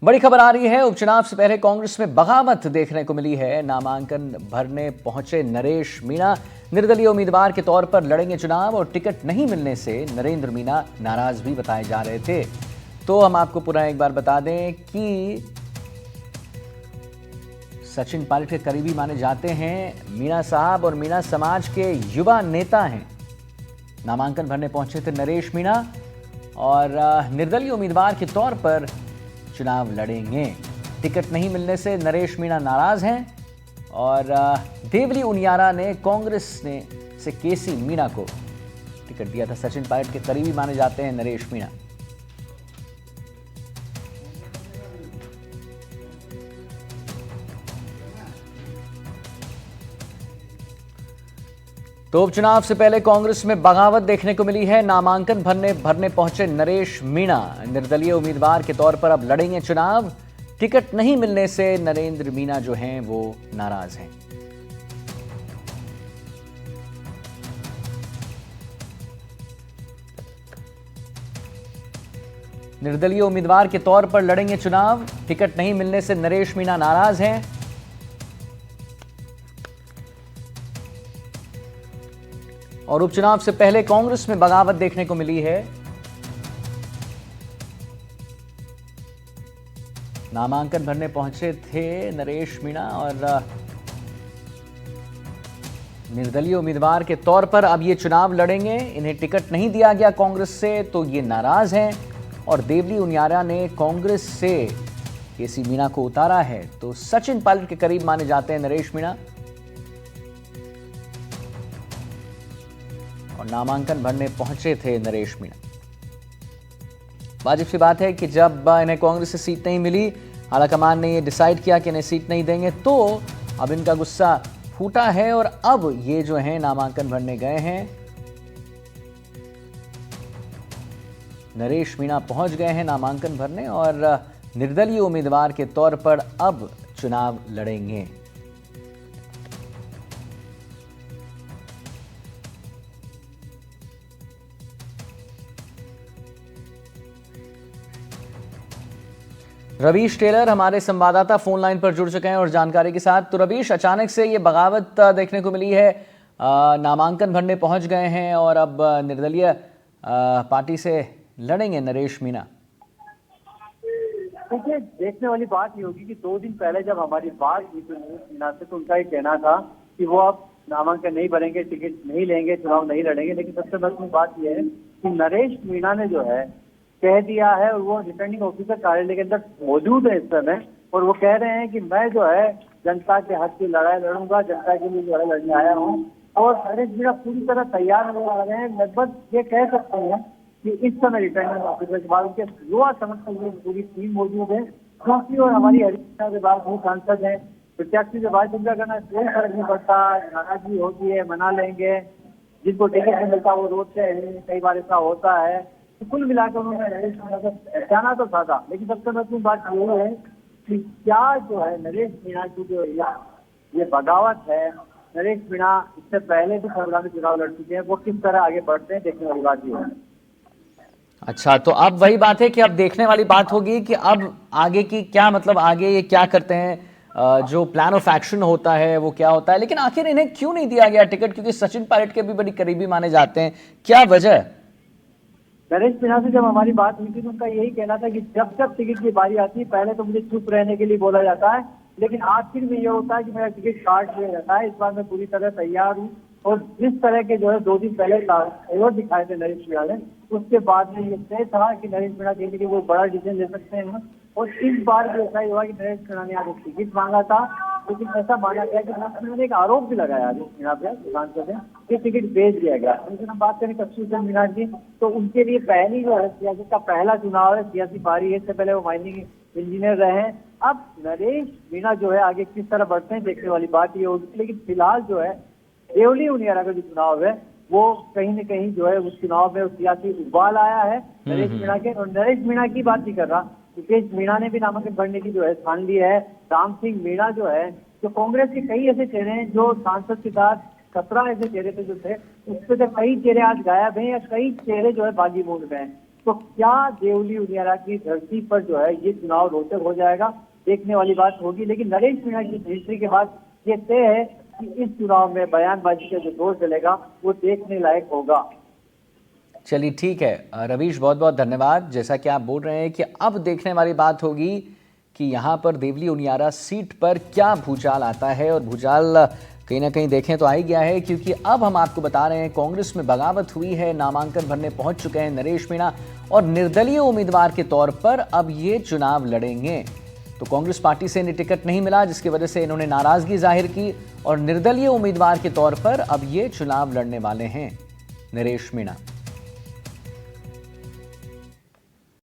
बड़ी खबर आ रही है। उपचुनाव से पहले कांग्रेस में बगावत देखने को मिली है। नामांकन भरने पहुंचे नरेश मीणा निर्दलीय उम्मीदवार के तौर पर लड़ेंगे चुनाव और टिकट नहीं मिलने से नरेंद्र मीणा नाराज भी बताए जा रहे थे। तो हम आपको पुनः एक बार बता दें कि सचिन पायलट के करीबी माने जाते हैं मीणा साहब और मीणा समाज के युवा नेता हैं। नामांकन भरने पहुंचे थे नरेश मीणा और निर्दलीय उम्मीदवार के तौर पर चुनाव लड़ेंगे। टिकट नहीं मिलने से नरेश मीणा नाराज हैं और देवली उनियारा ने कांग्रेस से केसी मीणा को टिकट दिया था। सचिन पायलट के करीबी माने जाते हैं नरेश मीणा। तो उपचुनाव से पहले कांग्रेस में बगावत देखने को मिली है। नामांकन भरने पहुंचे नरेश मीणा निर्दलीय उम्मीदवार के तौर पर अब लड़ेंगे चुनाव। टिकट नहीं मिलने से नरेंद्र मीणा जो हैं वो नाराज हैं। निर्दलीय उम्मीदवार के तौर पर लड़ेंगे चुनाव। टिकट नहीं मिलने से नरेश मीणा नाराज हैं। और उपचुनाव से पहले कांग्रेस में बगावत देखने को मिली है। नामांकन भरने पहुंचे थे नरेश मीणा और निर्दलीय उम्मीदवार के तौर पर अब ये चुनाव लड़ेंगे। इन्हें टिकट नहीं दिया गया कांग्रेस से तो ये नाराज हैं और देवली उनियारा ने कांग्रेस से केसी मीणा को उतारा है। तो सचिन पायलट के करीब माने जाते हैं नरेश मीणा और नामांकन भरने पहुंचे थे नरेश मीणा। वाजिब सी बात है कि जब इन्हें कांग्रेस से सीट नहीं मिली, आलाकमान ने ये डिसाइड किया कि इन्हें सीट नहीं देंगे, तो अब इनका गुस्सा फूटा है और अब ये जो है नामांकन भरने गए हैं। नरेश मीणा पहुंच गए हैं नामांकन भरने और निर्दलीय उम्मीदवार के तौर पर अब चुनाव लड़ेंगे। रवीश टेलर हमारे संवाददाता फोन लाइन पर जुड़ चुके हैं और जानकारी के साथ। तो रवीश, अचानक से ये बगावत देखने को मिली है। नामांकन भरने पहुंच गए हैं और अब निर्दलीय पार्टी से लड़ेंगे नरेश मीणा। देखिए, देखने वाली बात ये होगी कि 2 दिन पहले जब हमारी बात हुई थी नरेश मीणा से, तो उनका ये कहना था कि वो अब नामांकन नहीं भरेंगे, टिकट नहीं लेंगे, चुनाव नहीं लड़ेंगे। लेकिन सबसे महत्वपूर्ण बात यह है कि नरेश मीणा ने जो है कह दिया है और वो रिटर्निंग ऑफिसर कार्यालय के अंदर मौजूद है इस समय, और वो कह रहे हैं कि मैं जो है जनता के हक की लड़ाई लड़ूंगा, जनता के लिए जो है लड़ने आया हूँ। और नरेश मीणा पूरी तरह तैयार नजर आ रहे हैं। लगभग ये कह सकते हैं कि इस समय रिटर्निंग ऑफिसर के बाद उनके युवा समर्थक में पूरी टीम मौजूद है। क्योंकि और हमारी हरियाणा के बाद वो सांसद हैं, प्रत्याशी से बात चिंता करना कोई फर्क नहीं पड़ता। नाराजगी होती है, मना लेंगे, जिनको टिकट नहीं मिलता वो रोकते हैं, कई बार ऐसा होता है। तो कुल मिलाकर उन्होंने नरेश मीणा को पहचाना तो था, लेकिन सबसे महत्वपूर्ण बात ये है कि क्या जो है नरेश मीणा की जो ये बगावत है, नरेश मीणा इससे पहले भी खरगोन में चुनाव लड़ चुके हैं, वो किस तरह आगे बढ़ते हैं, देखने वाली बात ये है। अच्छा, तो अब वही बात है कि अब देखने वाली बात होगी कि अब आगे की क्या, मतलब आगे ये क्या करते हैं, जो प्लान ऑफ एक्शन होता है वो क्या होता है। लेकिन आखिर इन्हें क्यों नहीं दिया गया टिकट? क्योंकि सचिन पायलट के भी बड़ी करीबी माने जाते हैं, क्या वजह? नरेश मीणा से जब हमारी बात हुई थी तो उनका यही कहना था कि जब जब टिकट की बारी आती है पहले तो मुझे चुप रहने के लिए बोला जाता है, लेकिन आखिर में ये होता है कि मेरा टिकट काट लिया जाता है। इस बार मैं पूरी तरह तैयार हूँ। और जिस तरह के जो है 2 दिन पहले एवोर्ड दिखाए थे नरेश मीणा ने, उसके बाद में ये तय था कि नरेश मीणा के लिए वो बड़ा डिसीजन ले सकते हैं। और इस बार भी ऐसा ही हुआ कि नरेश मीणा ने आगे टिकट मांगा था, लेकिन ऐसा माना गया कि नरेश मीणा ने एक आरोप भी लगाया नरेश मीणा पे सांसद ने कि टिकट बेच दिया गया। लेकिन हम बात करें कस्तूरचंद मीणा की, तो उनके लिए पहली जो है सियासत का पहला चुनाव है, सियासी पारी है। इससे पहले वो माइनिंग इंजीनियर रहे हैं। अब नरेश मीणा जो है आगे किस तरह बढ़ते हैं देखने वाली बात ये होगी। लेकिन फिलहाल जो है देवली उनियारा का जो चुनाव है वो कहीं न कहीं जो है उस चुनाव में उस सियासी उबाल आया है नरेश मीणा के। और नरेश मीणा की बात नहीं कर रहा, मुकेश मीणा ने भी नामांकन भरने की जो है ठान ली है। राम सिंह मीणा जो है, जो कांग्रेस के कई ऐसे चेहरे हैं जो सांसद के साथ 17 ऐसे चेहरे थे जो थे, उससे तो कई चेहरे आज गायब हैं या कई चेहरे जो है बागी मोड में हैं। तो क्या देवली उनियारा की धरती पर जो है ये चुनाव रोचक हो जाएगा, देखने वाली बात होगी। लेकिन नरेश मीणा की हिस्ट्री के बाद ये तय है कि इस चुनाव में बयानबाजी का जो दौर चलेगा वो देखने लायक होगा। चलिए ठीक है रवीश, बहुत बहुत धन्यवाद। जैसा कि आप बोल रहे हैं कि अब देखने वाली बात होगी कि यहाँ पर देवली उनियारा सीट पर क्या भूचाल आता है, और भूचाल कहीं ना कहीं देखें तो आ ही गया है, क्योंकि अब हम आपको बता रहे हैं कांग्रेस में बगावत हुई है, नामांकन भरने पहुंच चुके हैं नरेश मीणा और निर्दलीय उम्मीदवार के तौर पर अब ये चुनाव लड़ेंगे। तो कांग्रेस पार्टी से इन्हें टिकट नहीं मिला, जिसकी वजह से इन्होंने नाराजगी जाहिर की और निर्दलीय उम्मीदवार के तौर पर अब ये चुनाव लड़ने वाले हैं नरेश मीणा।